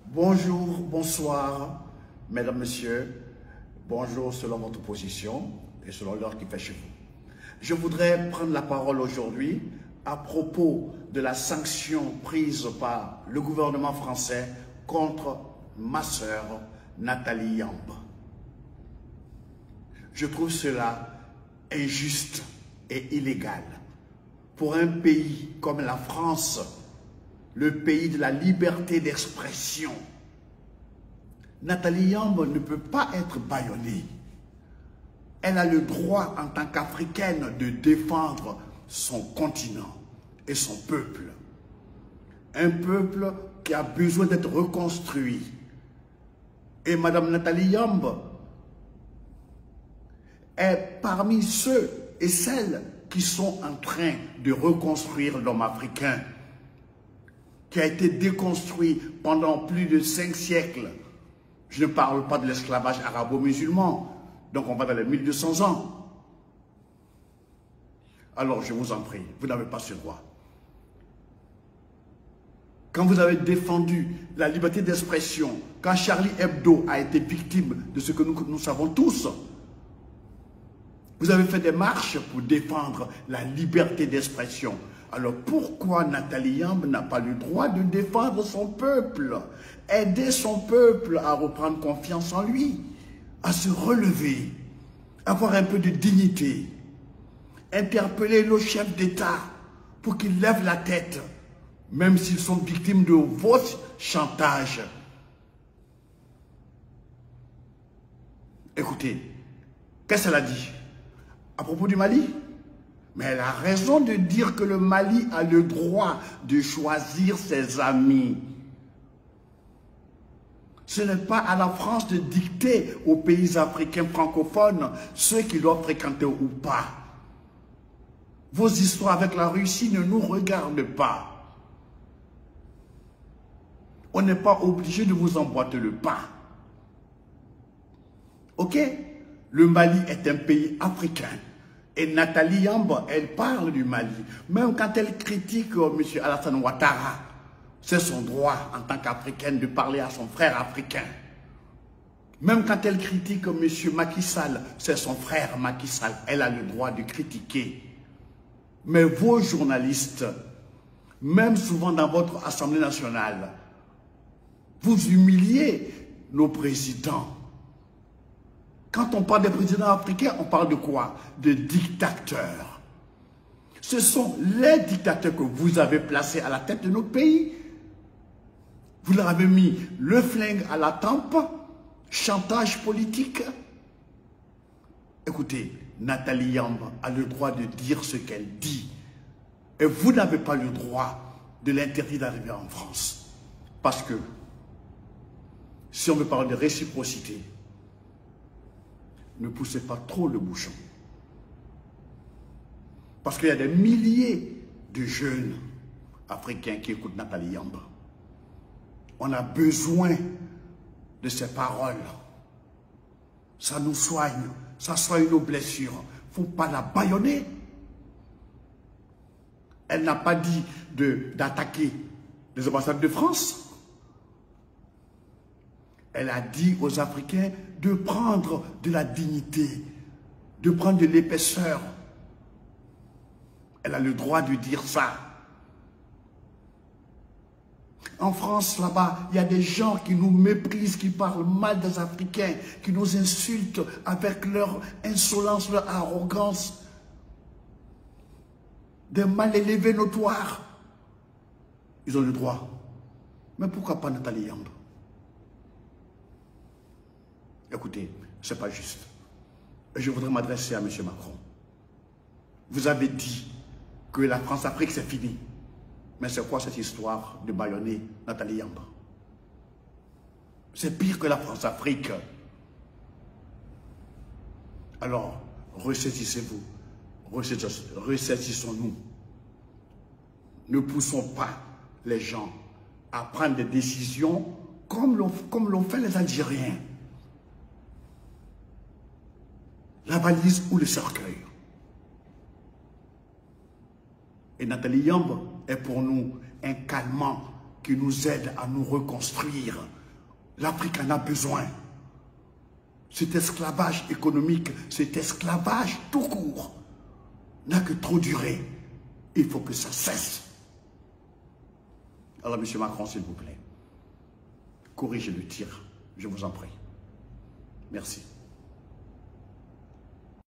Bonjour, bonsoir, mesdames, messieurs. Bonjour selon votre position et selon l'heure qui fait chez vous. Je voudrais prendre la parole aujourd'hui à propos de la sanction prise par le gouvernement français contre ma sœur Nathalie Yamb. Je trouve cela injuste et illégal pour un pays comme la France, le pays de la liberté d'expression. Nathalie Yamb ne peut pas être bâillonnée. Elle a le droit en tant qu'Africaine de défendre son continent et son peuple. Un peuple qui a besoin d'être reconstruit. Et Madame Nathalie Yamb est parmi ceux et celles qui sont en train de reconstruire l'homme africain, qui a été déconstruit pendant plus de 5 siècles. Je ne parle pas de l'esclavage arabo-musulman, donc on va dans les 1200 ans. Alors je vous en prie, vous n'avez pas ce droit. Quand vous avez défendu la liberté d'expression, quand Charlie Hebdo a été victime de ce que nous savons tous, vous avez fait des marches pour défendre la liberté d'expression. Alors pourquoi Nathalie Yamb n'a pas le droit de défendre son peuple, aider son peuple à reprendre confiance en lui, à se relever, avoir un peu de dignité, interpeller nos chefs d'État pour qu'ils lèvent la tête, même s'ils sont victimes de votre chantage. Écoutez, qu'est-ce qu'elle a dit à propos du Mali? Mais elle a raison de dire que le Mali a le droit de choisir ses amis. Ce n'est pas à la France de dicter aux pays africains francophones ceux qui doivent fréquenter ou pas. Vos histoires avec la Russie ne nous regardent pas. On n'est pas obligé de vous emboîter le pas. Ok? Le Mali est un pays africain. Et Nathalie Yamb, elle parle du Mali. Même quand elle critique M. Alassane Ouattara, c'est son droit en tant qu'Africaine de parler à son frère africain. Même quand elle critique M. Macky Sall, c'est son frère Macky Sall. Elle a le droit de critiquer. Mais vos journalistes, même souvent dans votre Assemblée nationale, vous humiliez nos présidents. Quand on parle des présidents africains, on parle de quoi? De dictateurs. Ce sont les dictateurs que vous avez placés à la tête de notre pays. Vous leur avez mis le flingue à la tempe, chantage politique. Écoutez, Nathalie Yamb a le droit de dire ce qu'elle dit. Et vous n'avez pas le droit de l'interdire d'arriver en France. Parce que, si on veut parler de réciprocité, ne poussez pas trop le bouchon. Parce qu'il y a des milliers de jeunes africains qui écoutent Nathalie Yamb. On a besoin de ces paroles. Ça nous soigne, ça soigne nos blessures. Il ne faut pas la bâillonner. Elle n'a pas dit d'attaquer les ambassades de France. Elle a dit aux Africains de prendre de la dignité, de prendre de l'épaisseur. Elle a le droit de dire ça. En France, là-bas, il y a des gens qui nous méprisent, qui parlent mal des Africains, qui nous insultent avec leur insolence, leur arrogance. Des mal élevés notoires. Ils ont le droit. Mais pourquoi pas Nathalie Yamb? Écoutez, ce n'est pas juste. Je voudrais m'adresser à M. Macron. Vous avez dit que la France-Afrique, c'est fini. Mais c'est quoi cette histoire de bâillonner Nathalie Yamb? C'est pire que la France-Afrique. Alors, ressaisissez-vous. Ressaisissons-nous. Ne poussons pas les gens à prendre des décisions comme l'ont fait les Algériens. La valise ou le cercueil. Et Nathalie Yamb est pour nous un calmant qui nous aide à nous reconstruire. L'Afrique en a besoin. Cet esclavage économique, cet esclavage tout court, n'a que trop duré. Il faut que ça cesse. Alors, M. Macron, s'il vous plaît, corrigez le tir. Je vous en prie. Merci.